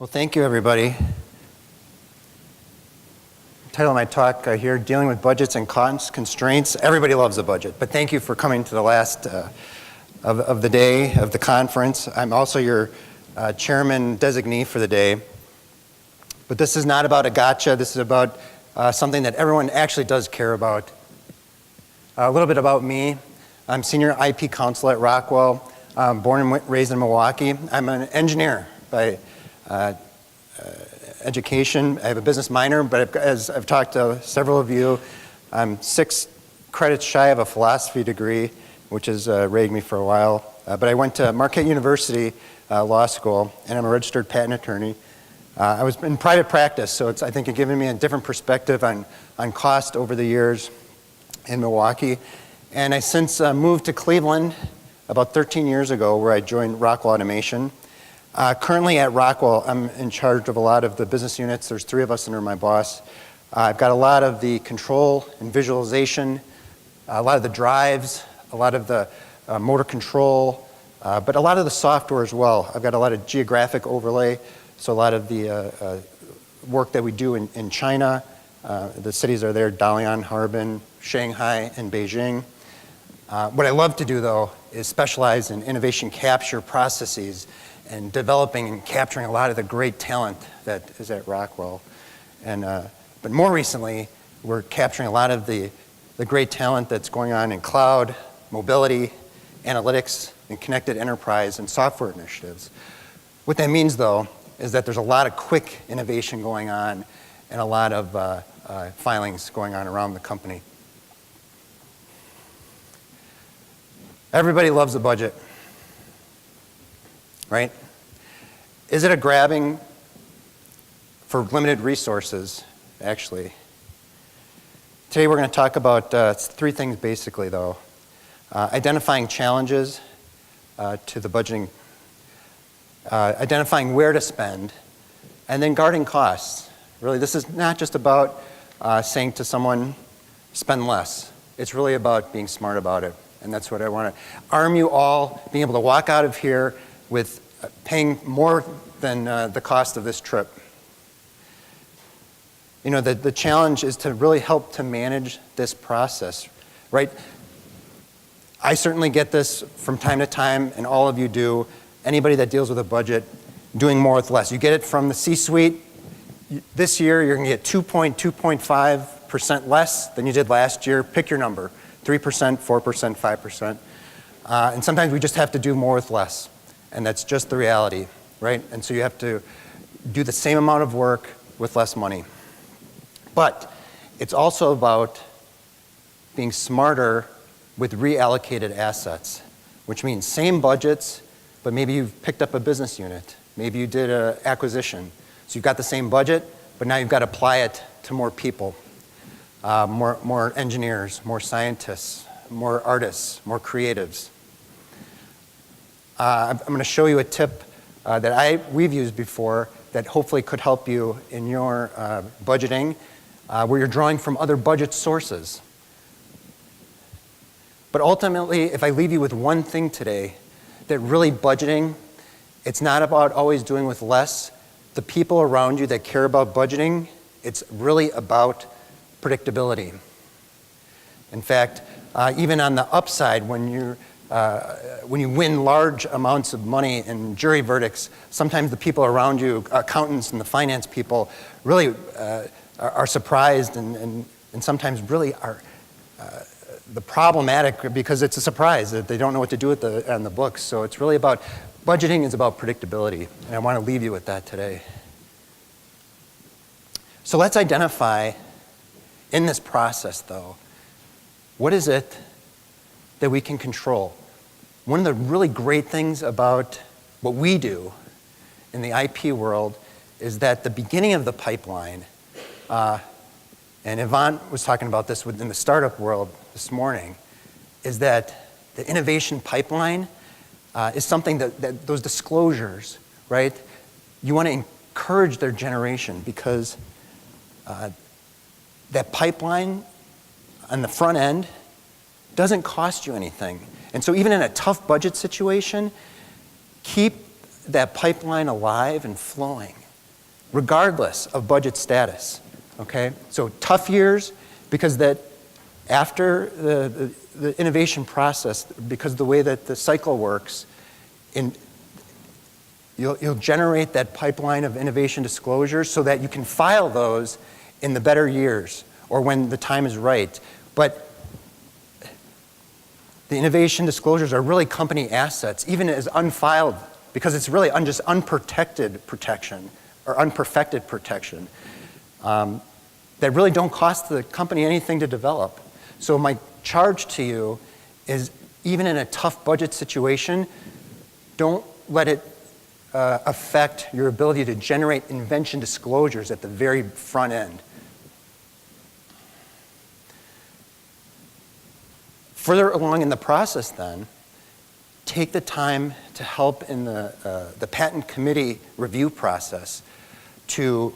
Well, thank you, everybody. The title of my talk here, Dealing with Budgets and Cost Constraints. Everybody loves a budget, but thank you for coming to the last of the day of the conference. I'm also your chairman designee for the day. But this is not about a gotcha. This is about something that everyone actually does care about. A little bit about me. I'm senior IP counsel at Rockwell. Born and raised in Milwaukee. I'm an engineer by education. I have a business minor, but as I've talked to several of you, I'm 6 credits shy of a philosophy degree, which has ragged me for a while. But I went to Marquette University Law School, and I'm a registered patent attorney. I was in private practice, so I think it's given me a different perspective on cost over the years in Milwaukee. And I since moved to Cleveland about 13 years ago, where I joined Rockwell Automation. Currently at Rockwell, I'm in charge of a lot of the business units. There's 3 of us under my boss. I've got a lot of the control and visualization, a lot of the drives, a lot of the motor control, but a lot of the software as well. I've got a lot of geographic overlay, so a lot of the work that we do in China. The cities are there, Dalian, Harbin, Shanghai, and Beijing. What I love to do, though, is specialize in innovation capture processes and developing and capturing a lot of the great talent that is at Rockwell. But more recently, we're capturing a lot of the great talent that's going on in cloud, mobility, analytics, and connected enterprise and software initiatives. What that means, though, is that there's a lot of quick innovation going on and a lot of filings going on around the company. Everybody loves a budget, right? Is it a grabbing for limited resources, actually? Today we're going to talk about 3 things basically, though. Identifying challenges to the budgeting, identifying where to spend, and then guarding costs. Really, this is not just about saying to someone, spend less. It's really about being smart about it. And that's what I want to arm you all, being able to walk out of here with paying more than the cost of this trip. You know, the challenge is to really help to manage this process, right? I certainly get this from time to time, and all of you do. Anybody that deals with a budget, doing more with less. You get it from the C-suite. This year, you're going to get 2.5% less than you did last year. Pick your number. 3%, 4%, 5%. And sometimes we just have to do more with less. And that's just the reality, right? And so you have to do the same amount of work with less money. But it's also about being smarter with reallocated assets, which means same budgets, but maybe you've picked up a business unit. Maybe you did an acquisition. So you've got the same budget, but now you've got to apply it to more people. More engineers, more scientists, more artists, more creatives. I'm going to show you a tip that we've used before that hopefully could help you in your budgeting, where you're drawing from other budget sources. But ultimately, if I leave you with one thing today, that really budgeting, it's not about always doing with less. The people around you that care about budgeting, it's really about predictability. In fact, even on the upside, when you win large amounts of money in jury verdicts, sometimes the people around you, accountants and the finance people, really are surprised and sometimes really are the problematic because it's a surprise that they don't know what to do with on the books. So it's really about, budgeting is about predictability, and I want to leave you with that today. So let's identify in this process, though, what is it that we can control? One of the really great things about what we do in the IP world is that the beginning of the pipeline, and Yvonne was talking about this within the startup world this morning, is that the innovation pipeline is something that those disclosures, right? You want to encourage their generation because that pipeline on the front end doesn't cost you anything. And so even in a tough budget situation, keep that pipeline alive and flowing. regardless of budget status, okay? So tough years, because that after the innovation process, because of the way that the cycle works, you'll generate that pipeline of innovation disclosures so that you can file those in the better years or when the time is right. But the innovation disclosures are really company assets, even as unfiled, because it's really just unprotected protection or unperfected protection that really don't cost the company anything to develop. So my charge to you is, even in a tough budget situation, don't let it affect your ability to generate invention disclosures at the very front end. Further along in the process then, take the time to help in the patent committee review process to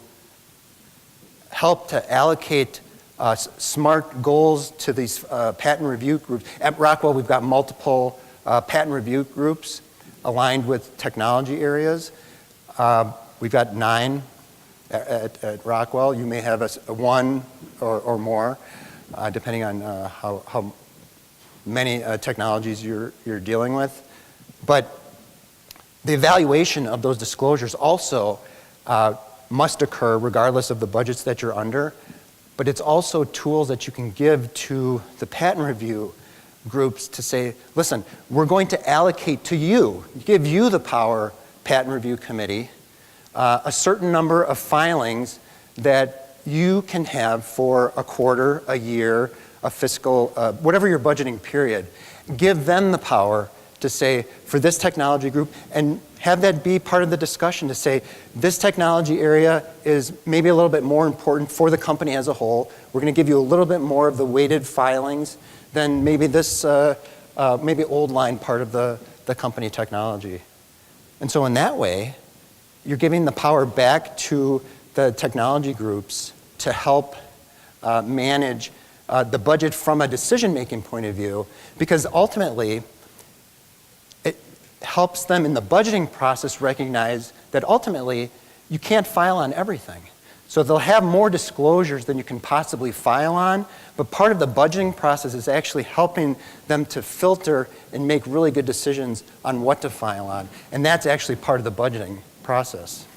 help to allocate smart goals to these patent review groups. At Rockwell, we've got multiple patent review groups aligned with technology areas. We've got 9 at Rockwell. You may have a 1 or more, depending on how many technologies you're dealing with. But the evaluation of those disclosures also must occur regardless of the budgets that you're under. But it's also tools that you can give to the patent review groups to say, listen, we're going to allocate to you, give you the power, patent review committee, a certain number of filings that you can have for a quarter, a year, a fiscal, whatever your budgeting period. Give them the power to say, for this technology group, and have that be part of the discussion to say, this technology area is maybe a little bit more important for the company as a whole. We're going to give you a little bit more of the weighted filings than maybe this maybe old line part of the company technology. And so in that way, you're giving the power back to the technology groups to help manage the budget from a decision-making point of view, because ultimately, it helps them in the budgeting process recognize that ultimately you can't file on everything. So they'll have more disclosures than you can possibly file on, but part of the budgeting process is actually helping them to filter and make really good decisions on what to file on. And that's actually part of the budgeting process.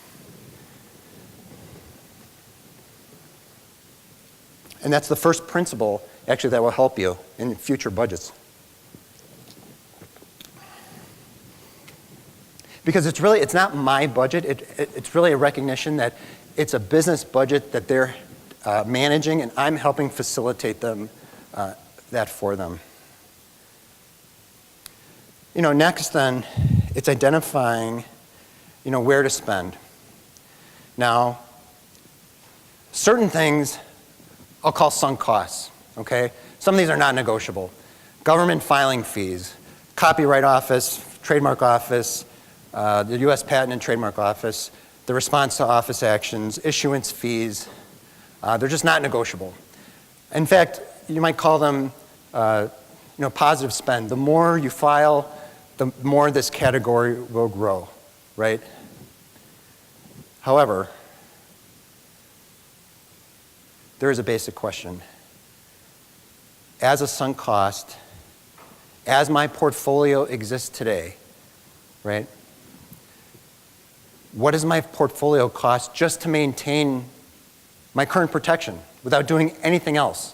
And that's the first principle, actually, that will help you in future budgets. Because it's not my budget, it's really a recognition that it's a business budget that they're managing, and I'm helping facilitate them, that for them. Next then, it's identifying, where to spend. Now, certain things I'll call sunk costs, okay? Some of these are not negotiable. Government filing fees, Copyright Office, Trademark Office, the U.S. Patent and Trademark Office, the response to office actions, issuance fees, they're just not negotiable. In fact, you might call them positive spend. The more you file, the more this category will grow, right? However, there is a basic question. As a sunk cost, as my portfolio exists today, right? What does my portfolio cost just to maintain my current protection without doing anything else?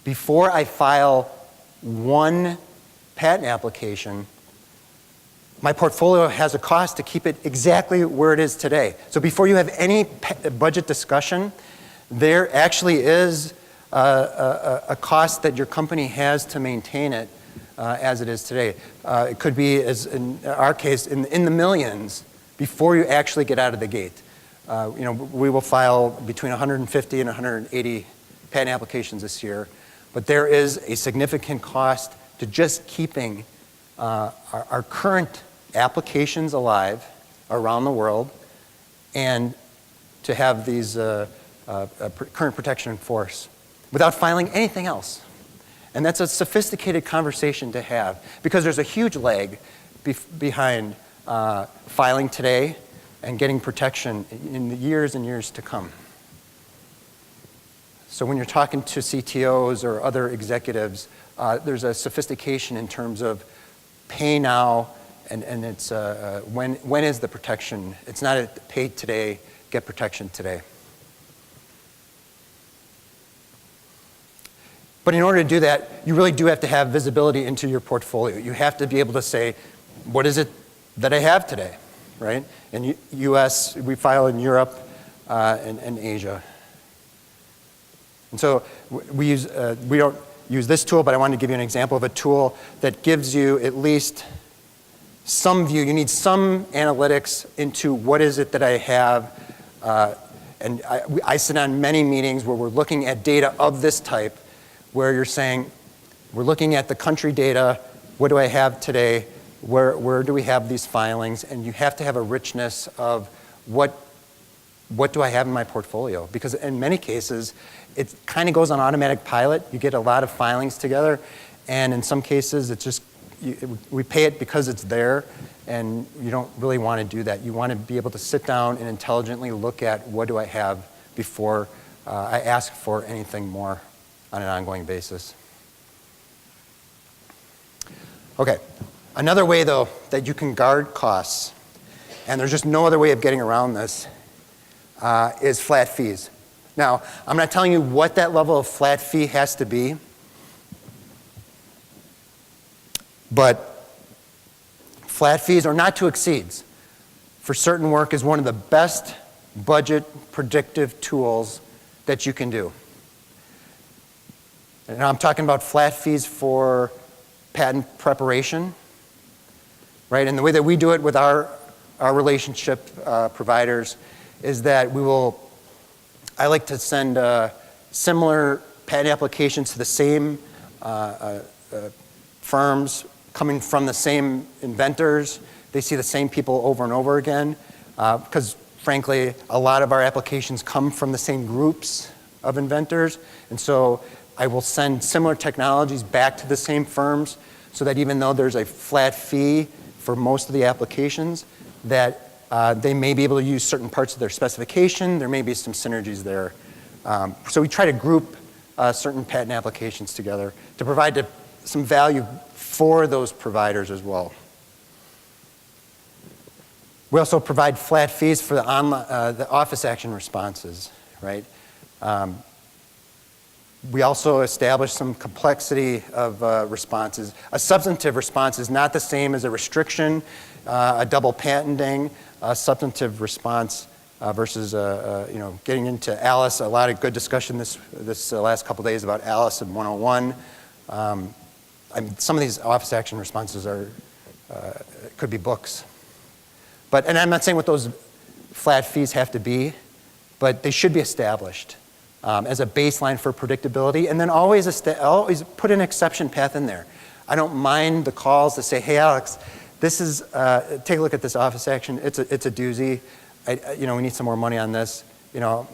Before I file one patent application, my portfolio has a cost to keep it exactly where it is today. So before you have any budget discussion, there actually is a cost that your company has to maintain it as it is today. It could be, as in our case, in the millions before you actually get out of the gate. We will file between 150 and 180 patent applications this year, but there is a significant cost to just keeping our current applications alive around the world and to have these current protection in force without filing anything else. And that's a sophisticated conversation to have, because there's a huge lag behind filing today and getting protection in the years and years to come. So when you're talking to CTOs or other executives, there's a sophistication in terms of pay now, and it's when is the protection? It's not a pay today, get protection today. But in order to do that, you really do have to have visibility into your portfolio. You have to be able to say, what is it that I have today, right? In US, we file in Europe and Asia. And so we don't use this tool, but I wanted to give you an example of a tool that gives you at least some view. You need some analytics into what is it that I have. And I sit on many meetings where we're looking at data of this type, where you're saying, we're looking at the country data, what do I have today, where do we have these filings, and you have to have a richness of what do I have in my portfolio? Because in many cases, it kind of goes on automatic pilot. You get a lot of filings together, and in some cases, it's just, we pay it because it's there, and you don't really want to do that. You want to be able to sit down and intelligently look at what do I have before I ask for anything more on an ongoing basis. Okay, another way though that you can guard costs, and there's just no other way of getting around this, is flat fees. Now, I'm not telling you what that level of flat fee has to be, but flat fees or not to exceeds for certain work is one of the best budget predictive tools that you can do. And I'm talking about flat fees for patent preparation, right? And the way that we do it with our relationship providers is that I like to send similar patent applications to the same firms coming from the same inventors. They see the same people over and over again because, frankly, a lot of our applications come from the same groups of inventors. And so I will send similar technologies back to the same firms so that even though there's a flat fee for most of the applications, that they may be able to use certain parts of their specification. There may be some synergies there. So we try to group certain patent applications together to provide some value for those providers as well. We also provide flat fees for the office action responses, right? We also establish some complexity of responses. A substantive response is not the same as a restriction, a double patenting, a substantive response versus getting into Alice. A lot of good discussion this last couple days about Alice and 101. Some of these office action responses could be books. And I'm not saying what those flat fees have to be, but they should be established as a baseline for predictability, and then always put an exception path in there. I don't mind the calls to say, hey, Alex, this is, take a look at this office action. It's a doozy. We need some more money on this.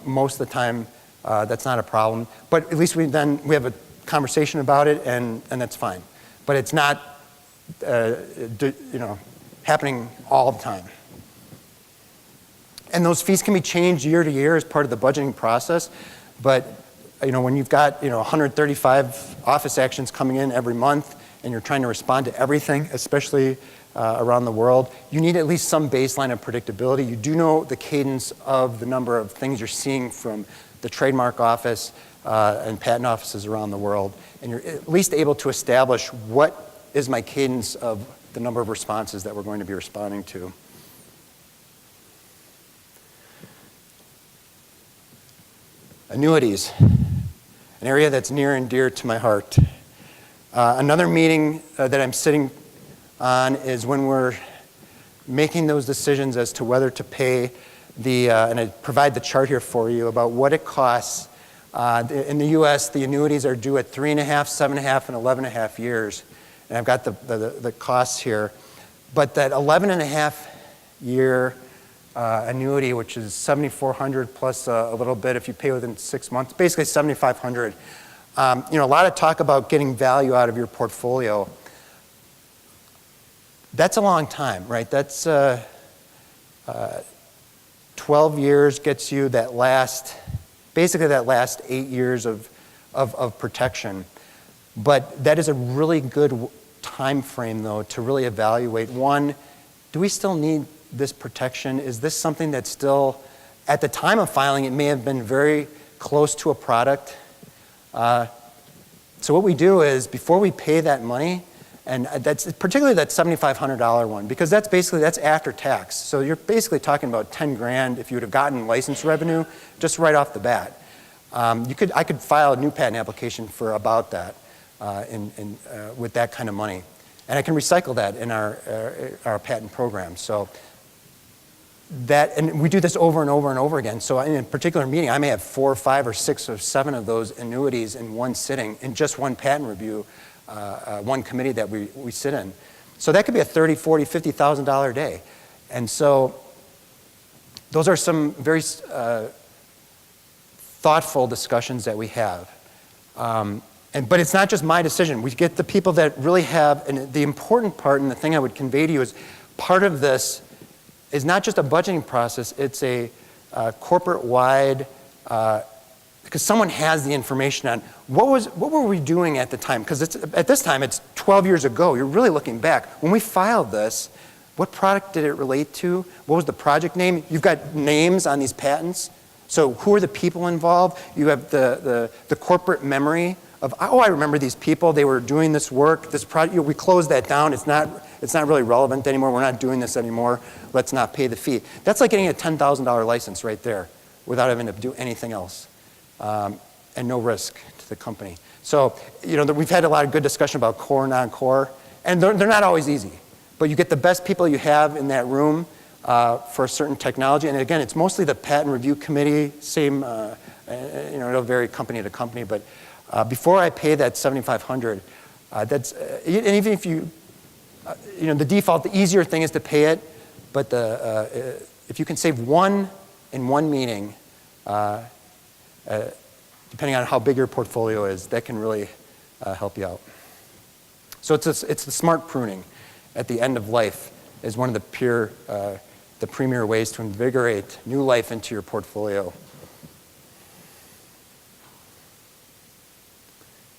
Most of the time, that's not a problem. But at least we have a conversation about it, and that's fine. But it's not, happening all the time. And those fees can be changed year to year as part of the budgeting process. But when you've got 135 office actions coming in every month, and you're trying to respond to everything, especially around the world, you need at least some baseline of predictability. You do know the cadence of the number of things you're seeing from the trademark office and patent offices around the world, and you're at least able to establish what is my cadence of the number of responses that we're going to be responding to. Annuities, an area that's near and dear to my heart. Another meeting that I'm sitting on is when we're making those decisions as to whether to pay and I provide the chart here for you about what it costs. In the US, the annuities are due at 3.5, 7.5, and 11.5 years. And I've got the costs here. But that 11.5 year annuity, which is $7,400 plus a little bit if you pay within 6 months, basically $7,500. A lot of talk about getting value out of your portfolio. That's a long time, right? That's 12 years gets you basically that last 8 years of protection. But that is a really good time frame, though, to really evaluate. One, do we still need this protection? Is this something that's still, at the time of filing, it may have been very close to a product. So what we do is, before we pay that money, and that's particularly that $7,500 one, because that's after tax. So you're basically talking about 10 grand if you would have gotten license revenue just right off the bat. I could file a new patent application for about that with that kind of money, and I can recycle that in our patent program. So and we do this over and over and over again. So in a particular meeting, I may have 4 or 5 or 6 or 7 of those annuities in one sitting in just one patent review. One committee that we sit in. So that could be a $30,000, $40,000, $50,000 day. And so those are some very thoughtful discussions that we have. But it's not just my decision. We get the people that really have, and the important part, and the thing I would convey to you is, part of this is not just a budgeting process, it's a corporate-wide, because someone has the information on what were we doing at the time? Because at this time, it's 12 years ago. You're really looking back. When we filed this, what product did it relate to? What was the project name? You've got names on these patents. So who are the people involved? You have the corporate memory of, I remember these people. They were doing this work. This project. We closed that down. It's not really relevant anymore. We're not doing this anymore. Let's not pay the fee. That's like getting a $10,000 license right there without having to do anything else. And no risk to the company. So, we've had a lot of good discussion about core, non-core, and they're not always easy. But you get the best people you have in that room for a certain technology. And again, it's mostly the patent review committee, same, it'll vary company to company. But before I pay that $7,500, and even if the default, the easier thing is to pay it. But if you can save one in one meeting, depending on how big your portfolio is, that can really help you out. So it's the smart pruning at the end of life is one of the premier ways to invigorate new life into your portfolio.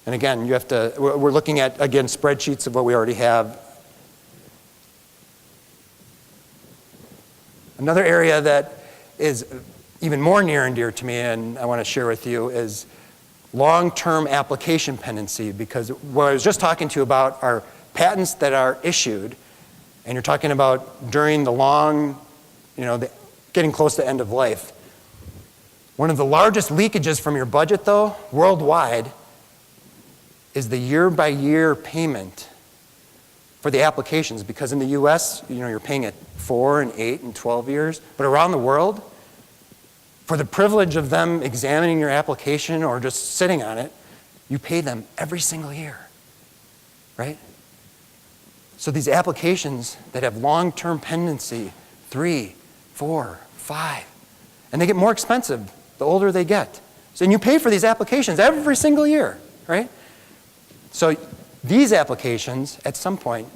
And again, we're looking at, again, spreadsheets of what we already have. Another area that is even more near and dear to me, and I want to share with you, is long-term application pendency, because what I was just talking to you about are patents that are issued, and you're talking about during the long, getting close to end of life. One of the largest leakages from your budget, though, worldwide, is the year-by-year payment for the applications, because in the US, you're paying it 4 and 8 and 12 years, but around the world, for the privilege of them examining your application or just sitting on it, you pay them every single year, right? So these applications that have long-term pendency, 3, 4, 5, and they get more expensive the older they get. So, and you pay for these applications every single year, right? So these applications, at some point,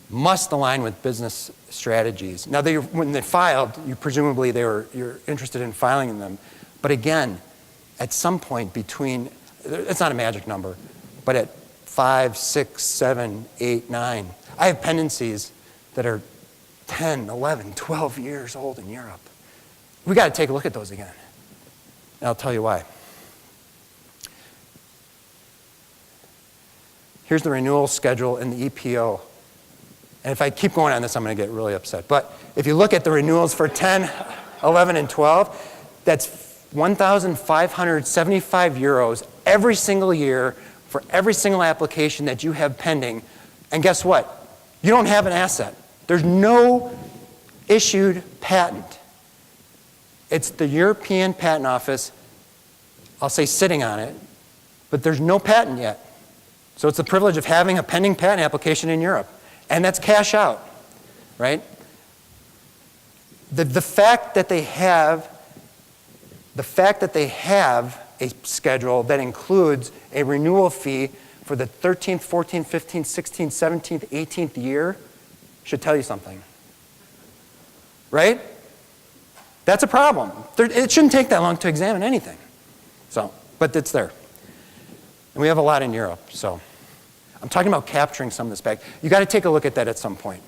must align with business strategies. Now, when they filed, presumably you're interested in filing them. But again, at some point it's not a magic number, but at 5, 6, 7, 8, 9, I have pendencies that are 10, 11, 12 years old in Europe. We got to take a look at those again. And I'll tell you why. Here's the renewal schedule in the EPO. And if I keep going on this, I'm going to get really upset. But if you look at the renewals for 10, 11, and 12, that's 1,575 euros every single year for every single application that you have pending. And guess what? You don't have an asset. There's no issued patent. It's the European Patent Office, I'll say sitting on it, but there's no patent yet. So it's the privilege of having a pending patent application in Europe. And that's cash out, right? The fact that they have a schedule that includes a renewal fee for the 13th, 14th, 15th, 16th, 17th, 18th year should tell you something, right? That's a problem. It shouldn't take that long to examine anything. But it's there. And we have a lot in Europe, so I'm talking about capturing some of this back. You got to take a look at that at some point.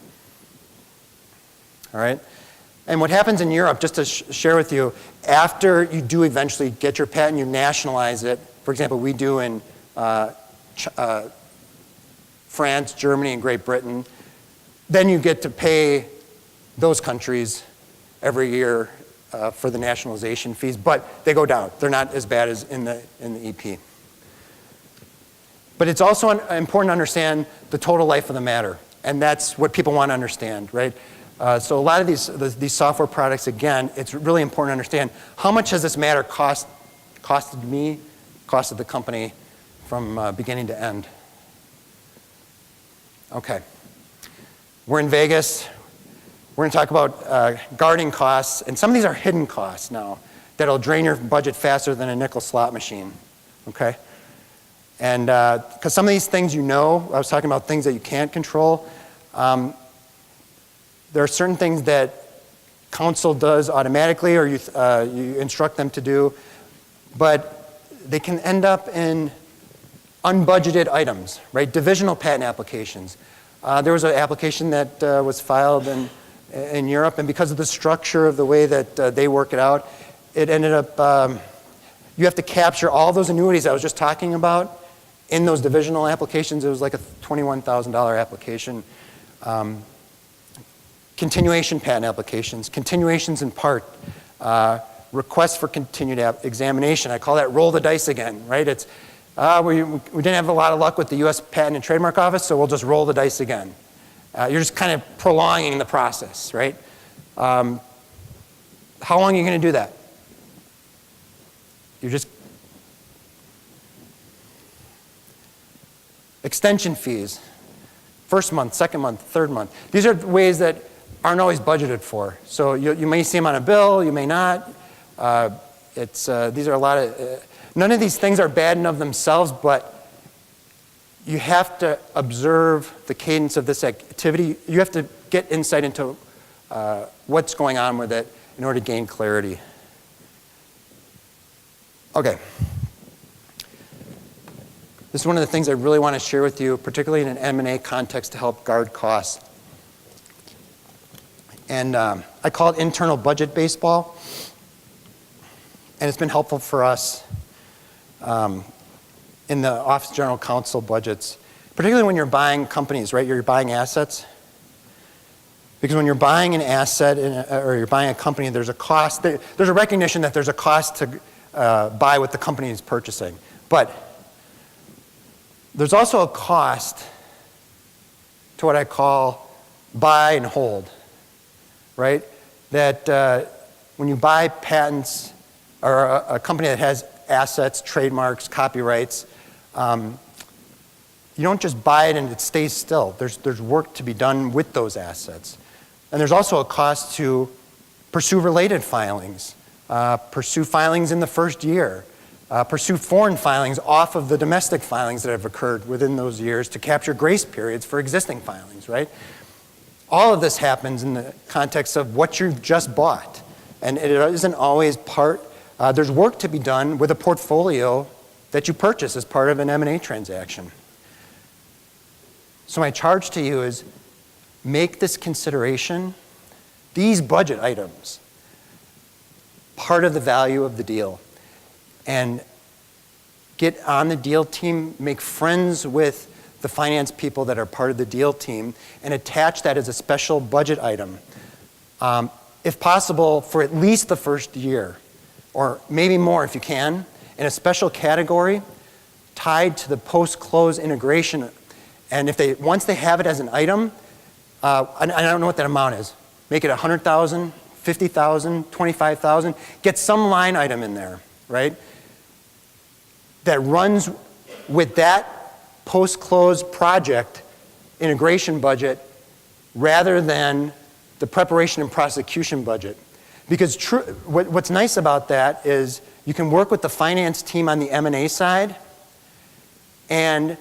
All right? And what happens in Europe, just to share with you, after you do eventually get your patent, you nationalize it. For example, we do in France, Germany, and Great Britain. Then you get to pay those countries every year for the nationalization fees, but they go down. They're not as bad as in the EP. But it's also important to understand the total life of the matter, and that's what people want to understand, right? So a lot of these software products, again, it's really important to understand how much has this matter costed me, costed the company from beginning to end. Okay. We're in Vegas. We're going to talk about guarding costs, and some of these are hidden costs now that'll drain your budget faster than a nickel slot machine, okay? And because some of these things I was talking about things that you can't control. There are certain things that counsel does automatically or you instruct them to do, but they can end up in unbudgeted items, right? Divisional patent applications. There was an application that was filed in Europe, and because of the structure of the way that they work it out, it ended up, you have to capture all those annuities I was just talking about in those divisional applications. It was like a $21,000 application. Continuation patent applications, continuations in part, requests for continued examination. I call that roll the dice again, right? It's, we didn't have a lot of luck with the US Patent and Trademark Office, so we'll just roll the dice again. You're just kind of prolonging the process, right? How long are you going to do that? You're just... Extension fees. First month, second month, third month. These are ways that aren't always budgeted for. So you may see them on a bill, you may not. These are a lot of... none of these things are bad in of themselves, but you have to observe the cadence of this activity. You have to get insight into what's going on with it in order to gain clarity. Okay. This is one of the things I really want to share with you, particularly in an M&A context to help guard costs. And I call it internal budget baseball. And it's been helpful for us in the Office of General Counsel budgets, particularly when you're buying companies, right? You're buying assets. Because when you're buying an asset or you're buying a company, there's a cost. There's a recognition that there's a cost to buy what the company is purchasing. But there's also a cost to what I call buy and hold, right? That when you buy patents or a company that has assets, trademarks, copyrights, you don't just buy it and it stays still. There's work to be done with those assets. And there's also a cost to pursue related filings, pursue filings in the first year, pursue foreign filings off of the domestic filings that have occurred within those years to capture grace periods for existing filings, right? All of this happens in the context of what you've just bought. And it isn't always part, there's work to be done with a portfolio that you purchase as part of an M&A transaction. So my charge to you is make this consideration, these budget items, part of the value of the deal. And get on the deal team, make friends with the finance people that are part of the deal team, and attach that as a special budget item. If possible, for at least the first year, or maybe more if you can, in a special category tied to the post-close integration. And if once they have it as an item, I don't know what that amount is. Make it $100,000, $50,000, $25,000. Get some line item in there, right? That runs with that post-close project integration budget rather than the preparation and prosecution budget. Because what's nice about that is you can work with the finance team on the M&A side, and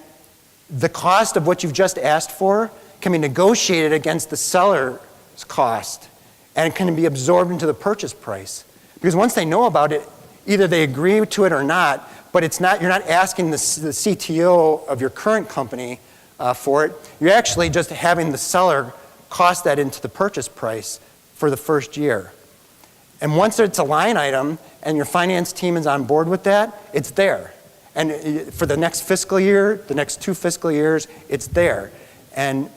the cost of what you've just asked for can be negotiated against the seller's cost and it can be absorbed into the purchase price. Because once they know about it, either they agree to it or not, but you're not asking the CTO of your current company for it. You're actually just having the seller cost that into the purchase price for the first year. And once it's a line item and your finance team is on board with that, it's there. And for the next fiscal year, the next 2 fiscal years, it's there. And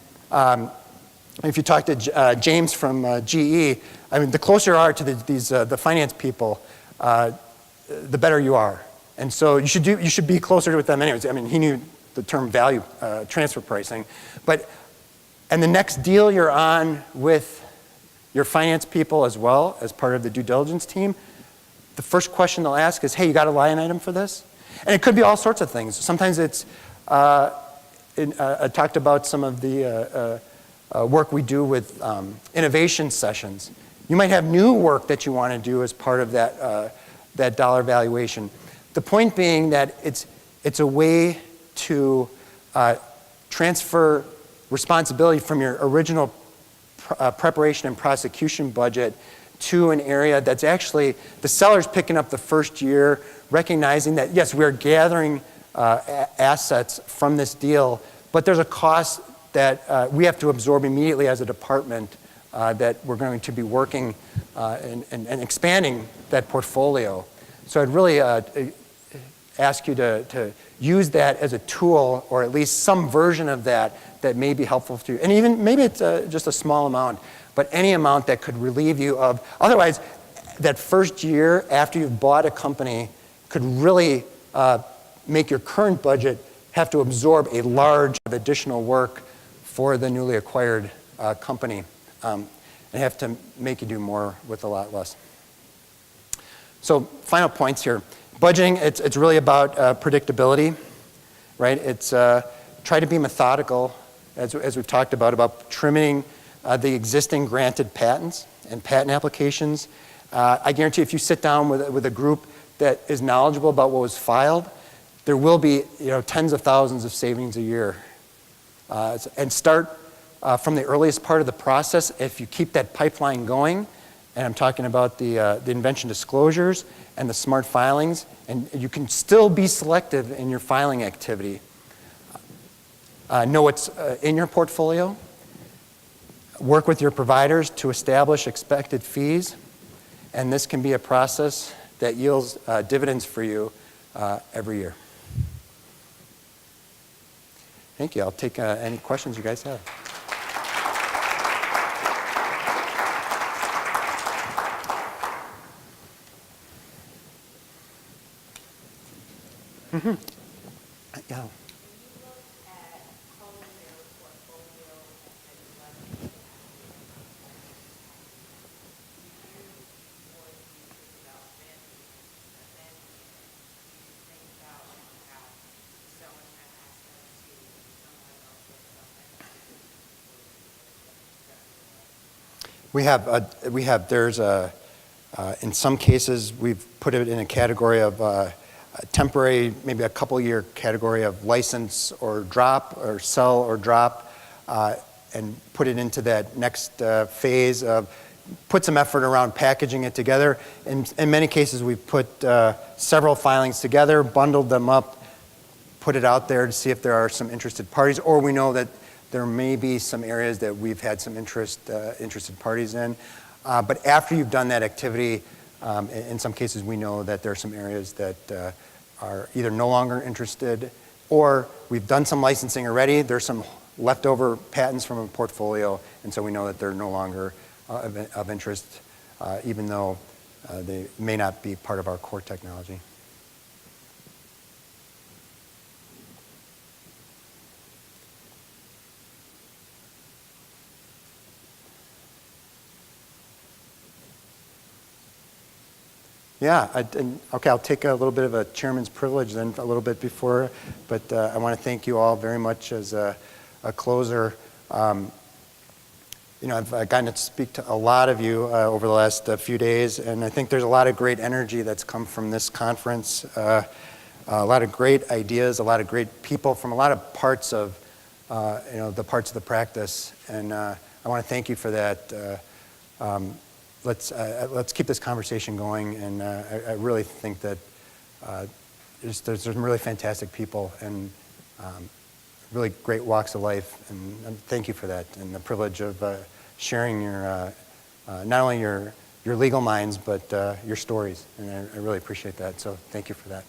if you talk to James from GE, I mean, the closer you are to the finance people, the better you are. And so you should be closer with them anyways. I mean, he knew the term value transfer pricing. And the next deal you're on with your finance people as well as part of the due diligence team, the first question they'll ask is, hey, you got a line item for this? And it could be all sorts of things. Sometimes it's, I talked about some of the work we do with innovation sessions. You might have new work that you want to do as part of that dollar valuation. The point being that it's a way to transfer responsibility from your original preparation and prosecution budget to an area that's actually the seller's picking up the first year, recognizing that, yes, we're gathering assets from this deal, but there's a cost that we have to absorb immediately as a department that we're going to be working and expanding that portfolio. So I'd really ask you to use that as a tool, or at least some version of that may be helpful to you. And even maybe it's just a small amount, but any amount that could relieve you of, otherwise that first year after you've bought a company could really make your current budget have to absorb a large additional work for the newly acquired company and have to make you do more with a lot less. So final points here. Budgeting, it's really about predictability, right? It's try to be methodical, as we've talked about trimming the existing granted patents and patent applications. I guarantee if you sit down with a group that is knowledgeable about what was filed, there will be tens of thousands of savings a year. And start from the earliest part of the process. If you keep that pipeline going, and I'm talking about the invention disclosures and the smart filings, and you can still be selective in your filing activity. Know what's in your portfolio. Work with your providers to establish expected fees, and this can be a process that yields dividends for you every year. Thank you. I'll take any questions you guys have. Mm-hmm. Yeah. There's in some cases, we've put it in a category of a temporary, maybe a couple-year category of license or drop, or sell or drop, and put it into that next phase of put some effort around packaging it together. In many cases, we've put several filings together, bundled them up, put it out there to see if there are some interested parties, or we know that there may be some areas that we've had some interested parties in. But after you've done that activity, in some cases we know that there are some areas that are either no longer interested, or we've done some licensing already. There's some leftover patents from a portfolio, and so we know that they're no longer of interest, even though they may not be part of our core technology. Yeah, okay, I'll take a little bit of a chairman's privilege then, a little bit before, but I want to thank you all very much as a closer. I've gotten to speak to a lot of you over the last few days, and I think there's a lot of great energy that's come from this conference, a lot of great ideas, a lot of great people from a lot of parts of, the parts of the practice, and I want to thank you for that. let's keep this conversation going. And I really think that there's some really fantastic people and really great walks of life. And thank you for that and the privilege of sharing your not only your legal minds but your stories. And I really appreciate that. So thank you for that.